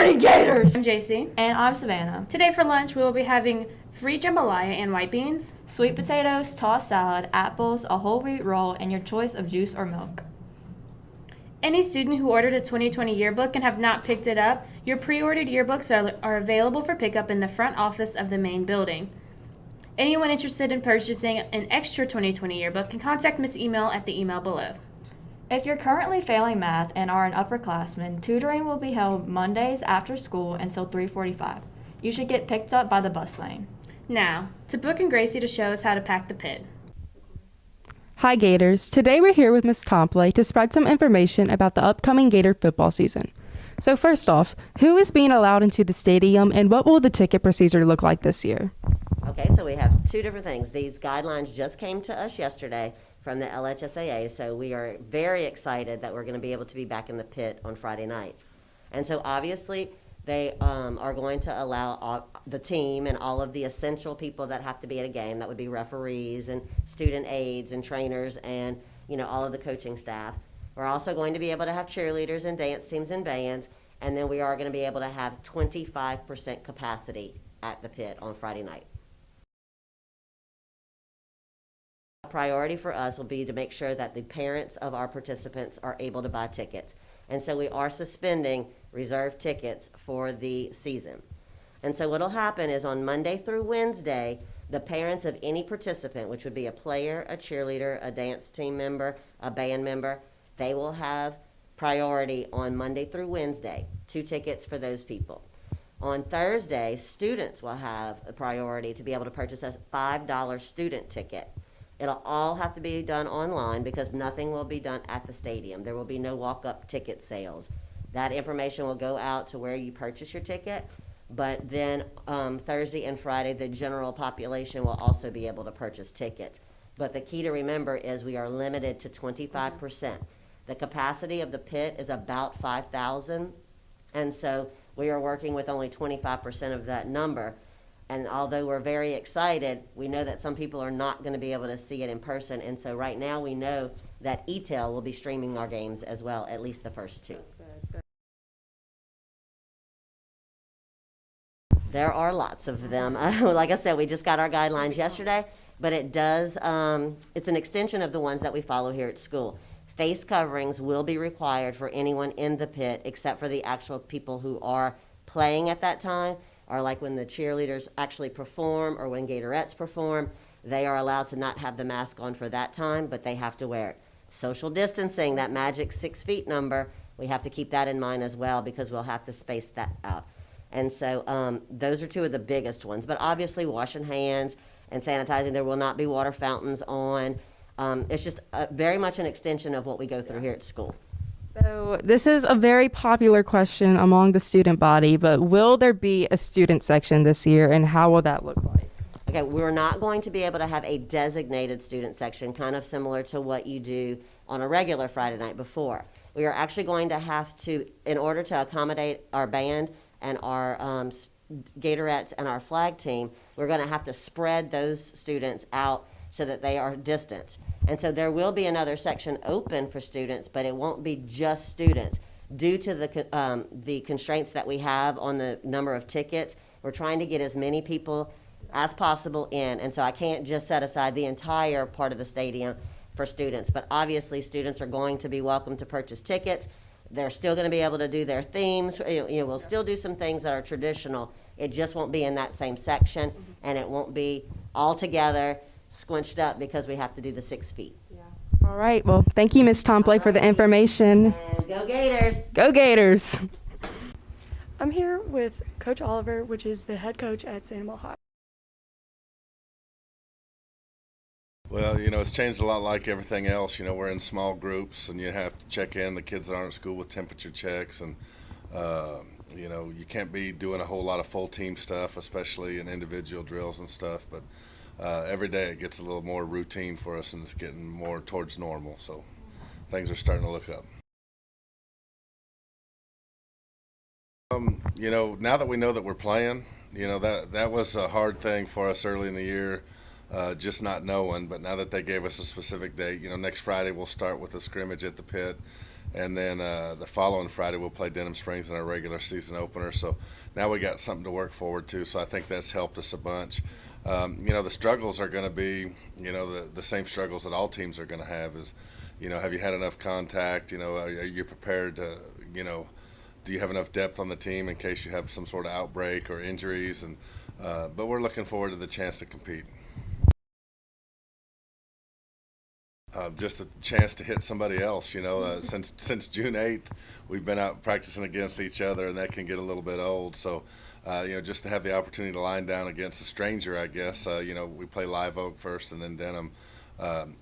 morning, Gators! I'm JC. And I'm Savannah. Today for lunch we will be having free jambalaya and white beans, Sweet potatoes, tossed salad, apples, a whole wheat roll, and your choice of juice or milk. Any student who ordered a 2020 yearbook and have not picked it up, your pre-ordered yearbooks are available for pickup in the front office of the main building. Anyone interested in purchasing an extra 2020 yearbook can contact Miss Email at the email below. If you're currently failing math and are an upperclassman, tutoring will be held Mondays after school until 3:45. You should get picked up by the bus lane. Now, to Brooke and Gracie to show us how to pack the pit. Hi Gators, today we're here with Ms. Tompley to spread some information about the upcoming Gator football season. So first off, who is being allowed into the stadium and what will the ticket procedure look like this year? Okay, so we have two different things. These guidelines just came to us yesterday from the LHSAA, so we are very excited that we're going to be able to be back in the pit on Friday nights. And so obviously they are going to allow the team and all of the essential people that have to be at a game. That would be referees and student aides and trainers and all of the coaching staff. We're also going to be able to have cheerleaders and dance teams and bands, and then we are going to be able to have 25% capacity at the pit on Friday night. Priority for us will be to make sure that the parents of our participants are able to buy tickets. And so we are suspending reserved tickets for the season. And so what will happen is on Monday through Wednesday, the parents of any participant, which would be a player, a cheerleader, a dance team member, a band member, they will have priority on Monday through Wednesday, 2 tickets for those people. On Thursday, students will have a priority to be able to purchase a $5 student ticket. It'll all have to be done online because nothing will be done at the stadium. There will be no walk-up ticket sales. That information will go out to where you purchase your ticket, but then Thursday and Friday, the general population will also be able to purchase tickets. But the key to remember is we are limited to 25%. The capacity of the pit is about 5,000, and so we are working with only 25% of that number. And although we're very excited, we know that some people are not going to be able to see it in person. And so right now we know that E-Tail will be streaming our games as well, at least the first 2. There are lots of them. Like I said, we just got our guidelines yesterday, but it does, it's an extension of the ones that we follow here at school. Face coverings will be required for anyone in the pit except for the actual people who are playing at that time. Or like when the cheerleaders actually perform or when Gatorettes perform, they are allowed to not have the mask on for that time, but they have to wear it. Social distancing, that magic 6 feet number, we have to keep that in mind as well because we'll have to space that out. And so those are 2 of the biggest ones. But obviously washing hands and sanitizing, there will not be water fountains on. It's just very much an extension of what we go through here at school. So this is a very popular question among the student body, but will there be a student section this year and how will that look like? Okay, we're not going to be able to have a designated student section, kind of similar to what you do on a regular Friday night before. We are actually going to have to, in order to accommodate our band and our Gatorettes and our flag team, we're going to have to spread those students out so that they are distant. And so there will be another section open for students, but it won't be just students. Due to the constraints that we have on the number of tickets, we're trying to get as many people as possible in. And so I can't just set aside the entire part of the stadium for students. But obviously students are going to be welcome to purchase tickets. They're still going to be able to do their themes. We'll still do some things that are traditional. It just won't be in that same section, and it won't be all together squinched up because we have to do the 6 feet. All right, well, thank you, Ms. Tompley, for the information. And go Gators! Go Gators! I'm here with Coach Oliver, which is the head coach at Sanibel High. Well, it's changed a lot like everything else. We're in small groups and you have to check in the kids that aren't at school with temperature checks and, you can't be doing a whole lot of full team stuff, especially in individual drills and stuff, but every day it gets a little more routine for us and it's getting more towards normal, so things are starting to look up. Now that we know that we're playing, that was a hard thing for us early in the year, just not knowing, but now that they gave us a specific date, next Friday we'll start with a scrimmage at the pit And then the following Friday, we'll play Denham Springs in our regular season opener. So now we got something to work forward to. So I think that's helped us a bunch. The struggles are going to be, the same struggles that all teams are going to have is, have you had enough contact? Are you prepared to, do you have enough depth on the team in case you have some sort of outbreak or injuries? And but we're looking forward to the chance to compete. Just a chance to hit somebody else. Since June 8th, we've been out practicing against each other, and that can get a little bit old. So, just to have the opportunity to line down against a stranger, I guess, we play Live Oak first and then Denham,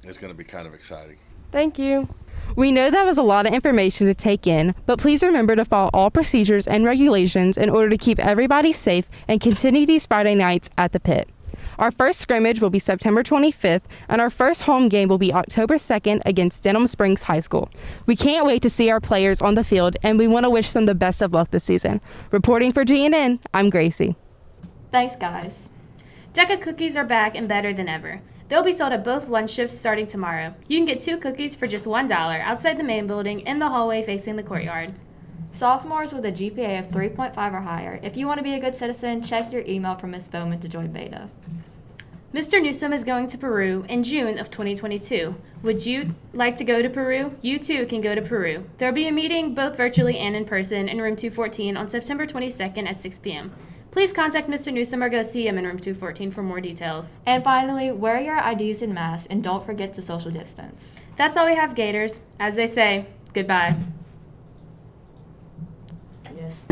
is going to be kind of exciting. Thank you. We know that was a lot of information to take in, but please remember to follow all procedures and regulations in order to keep everybody safe and continue these Friday nights at the pit. Our first scrimmage will be September 25th, and our first home game will be October 2nd against Denham Springs High School. We can't wait to see our players on the field, and we want to wish them the best of luck this season. Reporting for GNN, I'm Gracie. Thanks, guys. Decca cookies are back and better than ever. They'll be sold at both lunch shifts starting tomorrow. You can get 2 cookies for just $1 outside the main building in the hallway facing the courtyard. Sophomores with a GPA of 3.5 or higher, if you want to be a good citizen, check your email from Ms. Bowman to join Beta. Mr. Newsom is going to Peru in June of 2022. Would you like to go to Peru? You too can go to Peru. There will be a meeting both virtually and in person in room 214 on September 22nd at 6 p.m. Please contact Mr. Newsom or go see him in room 214 for more details. And finally, wear your IDs and masks, and don't forget to social distance. That's all we have, Gators. As they say, goodbye. Yes.